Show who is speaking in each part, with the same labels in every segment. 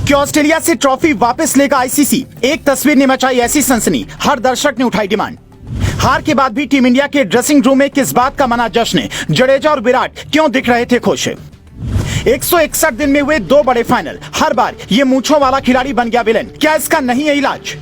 Speaker 1: कि ऑस्ट्रेलिया से ट्रॉफी वापस लेगा आईसीसी। एक तस्वीर ने मचाई ऐसी सनसनी, हर दर्शक ने उठाई डिमांड। हार के बाद भी टीम इंडिया के ड्रेसिंग रूम में किस बात का मना जश्न? जडेजा और विराट क्यों दिख रहे थे खुश? 161 दिन में हुए 2 बड़े फाइनल, हर बार ये मूंछों वाला खिलाड़ी बन गया विलेन। क्या इसका नहीं है इलाज?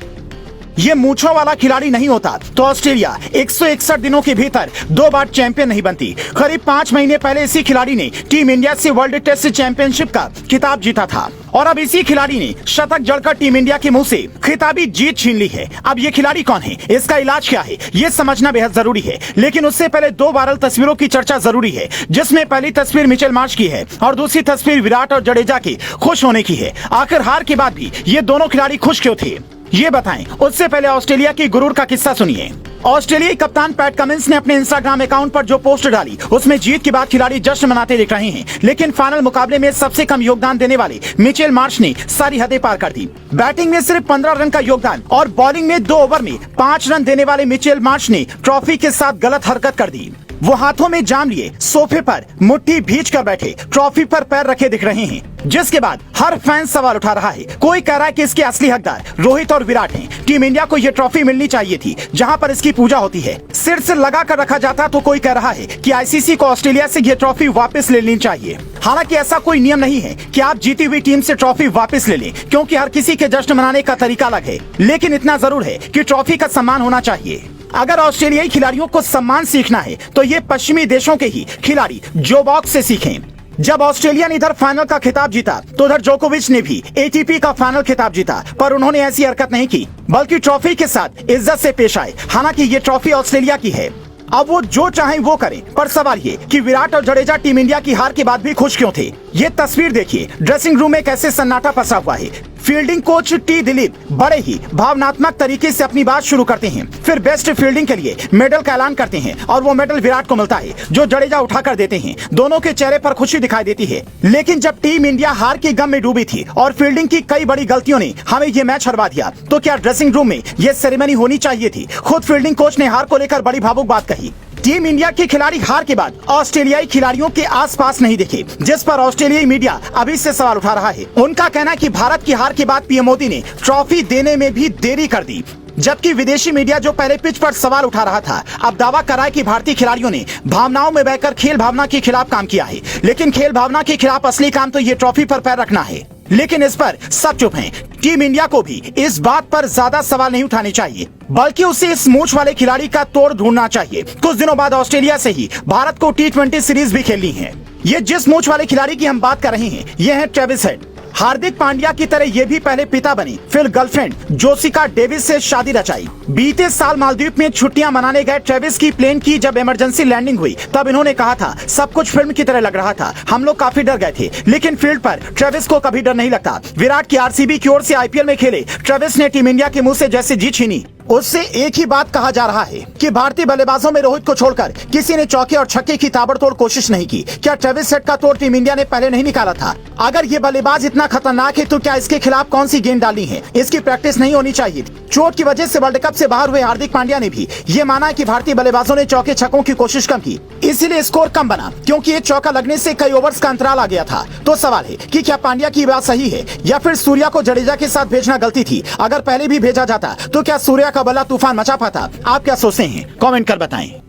Speaker 1: ये मूंछों वाला खिलाड़ी नहीं होता तो ऑस्ट्रेलिया 161 दिनों के भीतर 2 बार चैंपियन नहीं बनती। करीब 5 महीने पहले इसी खिलाड़ी ने टीम इंडिया से वर्ल्ड टेस्ट चैंपियनशिप का खिताब जीता था और अब इसी खिलाड़ी ने शतक जड़कर टीम इंडिया के मुंह से खिताबी जीत छीन ली है। अब ये खिलाड़ी कौन है, इसका इलाज क्या है, ये समझना बेहद जरूरी है। लेकिन उससे पहले 2 वायरल तस्वीरों की चर्चा जरूरी है, जिसमें पहली तस्वीर मिचेल मार्श की है और दूसरी तस्वीर विराट और जडेजा की खुश होने की है। आखिर हार के बाद भी ये दोनों खिलाड़ी खुश क्यों थे, ये बताएं। उससे पहले ऑस्ट्रेलिया की गुरूर का किस्सा सुनिए। ऑस्ट्रेलियाई कप्तान पैट कमिंस ने अपने इंस्टाग्राम अकाउंट पर जो पोस्ट डाली, उसमें जीत के बाद खिलाड़ी जश्न मनाते दिख रहे हैं। लेकिन फाइनल मुकाबले में सबसे कम योगदान देने वाले मिचेल मार्श ने सारी हदें पार कर दी। बैटिंग में सिर्फ 15 रन का योगदान और बॉलिंग में 2 ओवर में 5 रन देने वाले मिचेल मार्श ने ट्रॉफी के साथ गलत हरकत कर दी। वो हाथों में जाम लिए सोफे पर मुट्ठी भींच कर बैठे, ट्रॉफी पर पैर रखे दिख रहे हैं, जिसके बाद हर फैन सवाल उठा रहा है। कोई कह रहा है कि इसके असली हकदार रोहित और विराट हैं। टीम इंडिया को यह ट्रॉफी मिलनी चाहिए थी जहां पर इसकी पूजा होती है, सिर से लगा कर रखा जाता। तो कोई कह रहा है कि आईसीसी को ऑस्ट्रेलिया से यह ट्रॉफी वापस ले लेनी चाहिए। हालांकि ऐसा कोई नियम नहीं है कि आप जीती हुई टीम से ट्रॉफी वापस ले लें, क्योंकि हर किसी के जश्न मनाने का तरीका अलग है। लेकिन इतना जरूर है कि ट्रॉफी का सम्मान होना चाहिए। अगर ऑस्ट्रेलियाई खिलाड़ियों को सम्मान सीखना है तो ये पश्चिमी देशों के ही खिलाड़ी जो बॉक्स से सीखें। जब ऑस्ट्रेलिया ने इधर फाइनल का खिताब जीता तो उधर जोकोविच ने भी एटीपी का फाइनल खिताब जीता, पर उन्होंने ऐसी हरकत नहीं की, बल्कि ट्रॉफी के साथ इज्जत से पेश आए। हालांकि ये ट्रॉफी ऑस्ट्रेलिया की है, अब वो जो चाहें वो करें। पर सवाल ये कि विराट और जडेजा टीम इंडिया की हार के बाद भी खुश क्यों थे? ये तस्वीर देखिए, ड्रेसिंग रूम में कैसे सन्नाटा फंसा हुआ है। फील्डिंग कोच टी दिलीप बड़े ही भावनात्मक तरीके से अपनी बात शुरू करते हैं, फिर बेस्ट फील्डिंग के लिए मेडल का ऐलान करते हैं और वो मेडल विराट को मिलता है जो जडेजा उठाकर देते हैं। दोनों के चेहरे पर खुशी दिखाई देती है। लेकिन जब टीम इंडिया हार के गम में डूबी थी और फील्डिंग की कई बड़ी गलतियों ने हमें ये मैच हरवा दिया, तो क्या ड्रेसिंग रूम में ये सेरेमनी होनी चाहिए थी? खुद फील्डिंग कोच ने हार को लेकर बड़ी भावुक बात कही। टीम इंडिया के खिलाड़ी हार के बाद ऑस्ट्रेलियाई खिलाड़ियों के आसपास नहीं दिखे, जिस पर ऑस्ट्रेलियाई मीडिया अभी से सवाल उठा रहा है। उनका कहना है कि भारत की हार के बाद पीएम मोदी ने ट्रॉफी देने में भी देरी कर दी, जबकि विदेशी मीडिया जो पहले पिच पर सवाल उठा रहा था अब दावा कर रहा है कि भारतीय खिलाड़ियों ने भावनाओं में बहकर खेल भावना के खिलाफ काम किया है। लेकिन खेल भावना के खिलाफ असली काम तो ये ट्रॉफी पर पैर रखना है। लेकिन इस पर सब चुप हैं। टीम इंडिया को भी इस बात पर ज्यादा सवाल नहीं उठाने चाहिए, बल्कि उसे इस मूंछ वाले खिलाड़ी का तोड़ ढूंढना चाहिए। कुछ दिनों बाद ऑस्ट्रेलिया से ही भारत को T20 सीरीज भी खेलनी है। ये जिस मूंछ वाले खिलाड़ी की हम बात कर रहे हैं, ये है ट्रेविस हेड। हार्दिक पांड्या की तरह ये भी पहले पिता बने, फिर गर्लफ्रेंड जोसिका डेविस से शादी रचाई। बीते साल मालदीव में छुट्टियां मनाने गए ट्रेविस की प्लेन की जब इमरजेंसी लैंडिंग हुई, तब इन्होंने कहा था सब कुछ फिल्म की तरह लग रहा था, हम लोग काफी डर गए थे। लेकिन फील्ड पर ट्रेविस को कभी डर नहीं लगता। विराट की आरसीबी की ओर से आईपीएल में खेले ट्रेविस ने टीम इंडिया के मुंह से जैसे जीत छीनी। उससे एक ही बात कहा जा रहा है कि भारतीय बल्लेबाजों में रोहित को छोड़कर किसी ने चौके और छक्के की ताबड़तोड़ कोशिश नहीं की। क्या ट्रेविस हेड का तोड़ टीम इंडिया ने पहले नहीं निकाला था? अगर ये बल्लेबाज इतना खतरनाक है तो क्या इसके खिलाफ कौन सी गेंद डालनी है? इसकी प्रैक्टिस नहीं होनी चाहिए थी। चोट की वजह से वर्ल्ड कप से बाहर हुए हार्दिक पांड्या ने भी ये माना कि भारतीय बल्लेबाजों ने चौके छक्कों की कोशिश कम की, इसीलिए स्कोर कम बना, क्योंकि एक चौका लगने से कई ओवर्स का अंतराल आ गया था। तो सवाल है कि क्या पांड्या की बात सही है या फिर सूर्या को जडेजा के साथ भेजना गलती थी? अगर पहले भी भेजा जाता तो क्या सूर्या का बल्ला तूफान मचा पाता? आप क्या सोचते हैं? कमेंट कर बताएं।